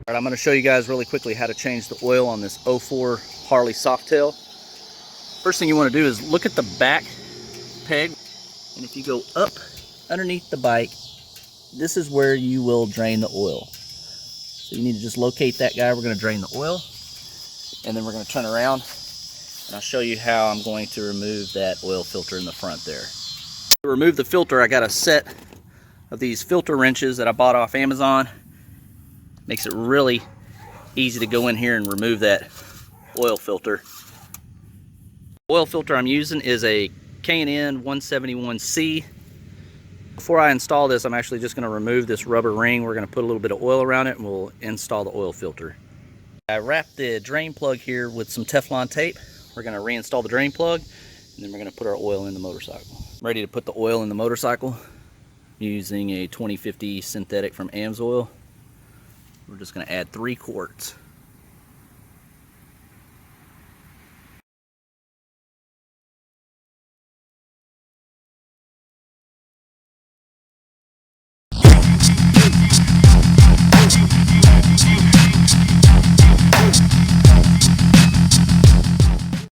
All right, I'm going to show you guys really quickly how to change the oil on this 04 Harley Softail. First thing you want to do is look at the back peg, and if you go up underneath the bike, this is where you will drain the oil. So you need to just locate that guy. We're going to drain the oil, and then we're going to turn around, and I'll show you how I'm going to remove that oil filter in the front there. To remove the filter, I got a set of these filter wrenches that I bought off Amazon. Makes it really easy to go in here and remove that oil filter. The oil filter I'm using is a K&N 171C. Before I install this, I'm actually just going to remove this rubber ring. We're going to put a little bit of oil around it and we'll install the oil filter. I wrapped the drain plug here with some Teflon tape. We're going to reinstall the drain plug, and then we're going to put our oil in the motorcycle. I'm ready to put the oil in the motorcycle using a 2050 synthetic from Amsoil. We're just going to add 3 quarts.